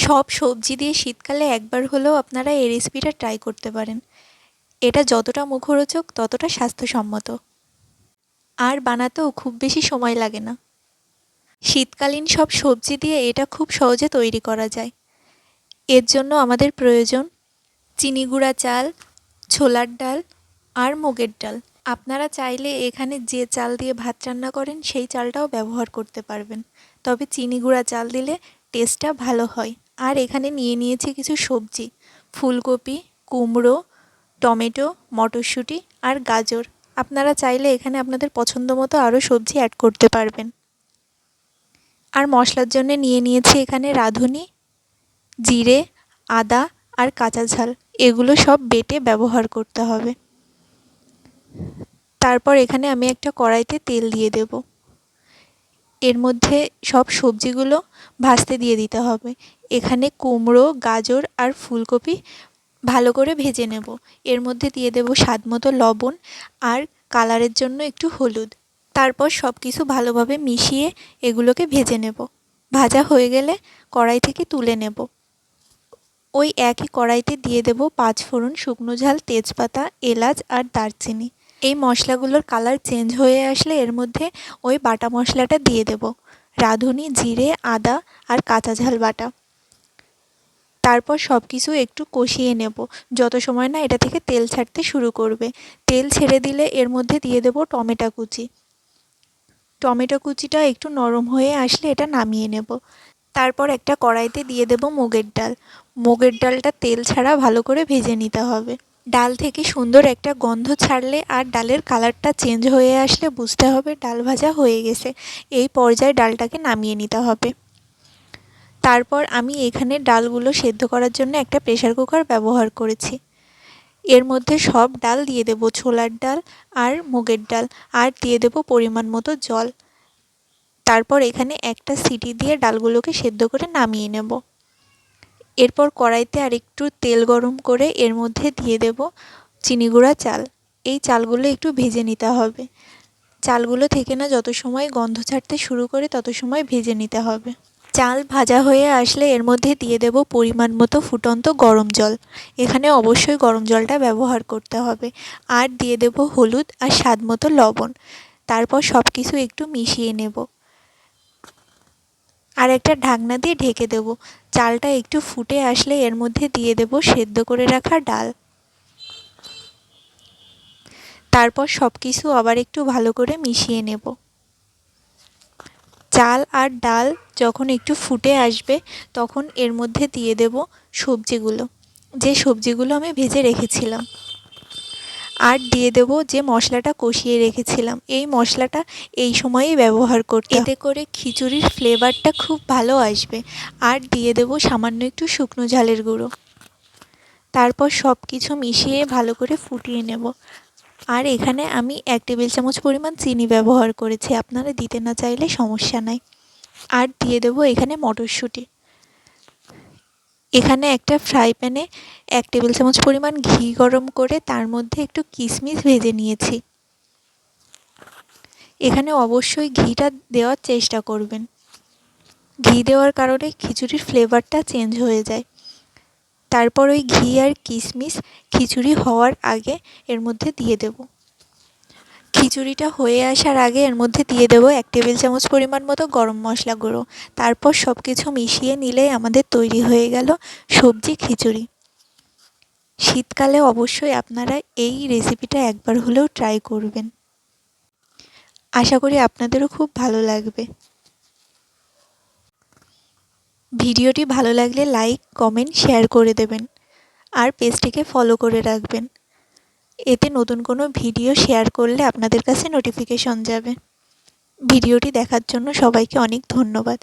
সব সবজি দিয়ে শীতকালে একবার হলেও আপনারা এই রেসিপিটা ট্রাই করতে পারেন। এটা যতটা মুখরোচক ততটা স্বাস্থ্যসম্মত, আর বানাতেও খুব বেশি সময় লাগে না। শীতকালীন সব সবজি দিয়ে এটা খুব সহজে তৈরি করা যায়। এর জন্য আমাদের প্রয়োজন চিনি গুঁড়া চাল, ছোলার ডাল আর মুগের ডাল। আপনারা চাইলে এখানে যে চাল দিয়ে ভাত রান্না করেন সেই চালটাও ব্যবহার করতে পারবেন, তবে চিনি গুঁড়া চাল দিলে টেস্টটা ভালো হয়। আর এখানে নিয়ে নিয়েছি কিছু সবজি: ফুলকপি, কুমড়ো, টমেটো, মটরশুঁটি আর গাজর। আপনারা চাইলে এখানে আপনাদের পছন্দ মতো আরও সবজি অ্যাড করতে পারবেন। আর মশলার জন্য নিয়ে নিয়েছি এখানে রাঁধুনি, জিরে, আদা আর কাঁচা ঝাল। এগুলো সব বেটে ব্যবহার করতে হবে। তারপর এখানে আমি একটা কড়াইতে তেল দিয়ে দেব। এর মধ্যে সব সবজিগুলো ভাজতে দিয়ে দিতে হবে। এখানে কুমড়ো, গাজর আর ফুলকপি ভালো করে ভেজে নেব। এর মধ্যে দিয়ে দেব স্বাদ মতো লবণ আর কালারের জন্য একটু হলুদ। তারপর সব কিছু ভালোভাবে মিশিয়ে এগুলোকে ভেজে নেব। ভাজা হয়ে গেলে কড়াই থেকে তুলে নেব। ওই একই কড়াইতে দিয়ে দেব 5 ফোড়ন, শুকনো ঝাল, তেজপাতা, এলাচ আর দারচিনি। এই মশলাগুলোর কালার চেঞ্জ হয়ে আসলে এর মধ্যে ওই বাটা মশলাটা দিয়ে দেব: রাঁধুনি, জিরে, আদা আর কাঁচা ঝাল বাটা। তারপর সব কিছু একটু কষিয়ে নেব যত সময় না এটা থেকে তেল ছাড়তে শুরু করবে। তেল ছেড়ে দিলে এর মধ্যে দিয়ে দেব টমেটো কুচি। টমেটো কুচিটা একটু নরম হয়ে আসলে এটা নামিয়ে নেব। তারপর একটা কড়াইতে দিয়ে দেব মুগের ডাল। মুগের ডালটা তেল ছাড়া ভালো করে ভেজে নিতে হবে। ডাল থেকে সুন্দর একটা গন্ধ ছাড়লে আর ডালের কালারটা চেঞ্জ হয়ে আসলে বুঝতে হবে ডাল ভাজা হয়ে গেছে। এই পর্যায়ে ডালটাকে নামিয়ে নিতে হবে। তারপর আমি এখানে ডালগুলো সেদ্ধ করার জন্য একটা প্রেসার কুকার ব্যবহার করেছি। এর মধ্যে সব ডাল দিয়ে দেব: ছোলার ডাল আর মুগের ডাল, আর দিয়ে দেব পরিমাণ মতো জল। তারপর এখানে একটা সিটি দিয়ে ডালগুলোকে সেদ্ধ করে নামিয়ে নেব। এরপর কড়াইতে আরেকটু তেল গরম করে এর মধ্যে দিয়ে দেব চিনি গুঁড়া চাল। এই চালগুলো একটু ভেজে নিতে হবে। চালগুলো থেকে না যত সময় গন্ধ ছাড়তে শুরু করে তত সময় ভেজে নিতে হবে। চাল ভাজা হয়ে আসলে এর মধ্যে দিয়ে দেব পরিমাণ মতো ফুটন্ত গরম জল। এখানে অবশ্যই গরম জলটা ব্যবহার করতে হবে। আর দিয়ে দেব হলুদ আর স্বাদ মতো লবণ। তারপর সব কিছু একটু মিশিয়ে নেব আর একটা ঢাকনা দিয়ে ঢেকে দেব। চালটা একটু ফুটে আসলে এর মধ্যে দিয়ে দেব সেদ্ধ করে রাখা ডাল। তারপর সব কিছু আবার একটু ভালো করে মিশিয়ে নেব। চাল আর ডাল যখন একটু ফুটে আসবে তখন এর মধ্যে দিয়ে দেব সবজিগুলো, যে সবজিগুলো আমি ভেজে রেখেছিলাম। আর দিয়ে দেব যে মশলাটা কষিয়ে রেখেছিলাম। এই মশলাটা এই সময়েই ব্যবহার করতে হবে, এতে করে খিচুড়ির ফ্লেভারটা খুব ভালো আসবে। আর দিয়ে দেব সামান্য একটু শুকনো ঝালের গুঁড়ো। তারপর সব কিছু মিশিয়ে ভালো করে ফুটিয়ে নেব। আর এখানে আমি 1 টেবিল চামচ পরিমাণ চিনি ব্যবহার করেছি, আপনারা দিতে না চাইলে সমস্যা নাই। আর দিয়ে দেব এখানে মটরশুঁটি। এখানে একটা ফ্রাই প্যানে 1 টেবিল চামচ পরিমাণ ঘি গরম করে তার মধ্যে একটু কিশমিশ ভেজে নিয়েছি। এখানে অবশ্যই ঘিটা দেওয়ার চেষ্টা করবেন। ঘি দেওয়ার কারণে খিচুড়ির ফ্লেভারটা চেঞ্জ হয়ে যায়। তারপর ওই ঘি আর কিশমিশ খিচুড়ি হওয়ার আগে এর মধ্যে দিয়ে দেব। খিচুড়িটা হয়ে আসার আগে এর মধ্যে দিয়ে দেব 1 টেবিল চামচ পরিমাণ মতো গরম মশলা গুঁড়ো। তারপর সব কিছু মিশিয়ে নিলেই আমাদের তৈরি হয়ে গেল সবজি খিচুড়ি। শীতকালে অবশ্যই আপনারা এই রেসিপিটা একবার হলেও ট্রাই করবেন। আশা করি আপনাদেরও খুব ভালো লাগবে। ভিডিওটি ভালো লাগলে লাইক, কমেন্ট, শেয়ার করে দেবেন আর পেজটিকে ফলো করে রাখবেন। এতে নতুন কোনো ভিডিও শেয়ার করলে আপনাদের কাছে নোটিফিকেশন যাবে। ভিডিওটি দেখার জন্য সবাইকে অনেক ধন্যবাদ।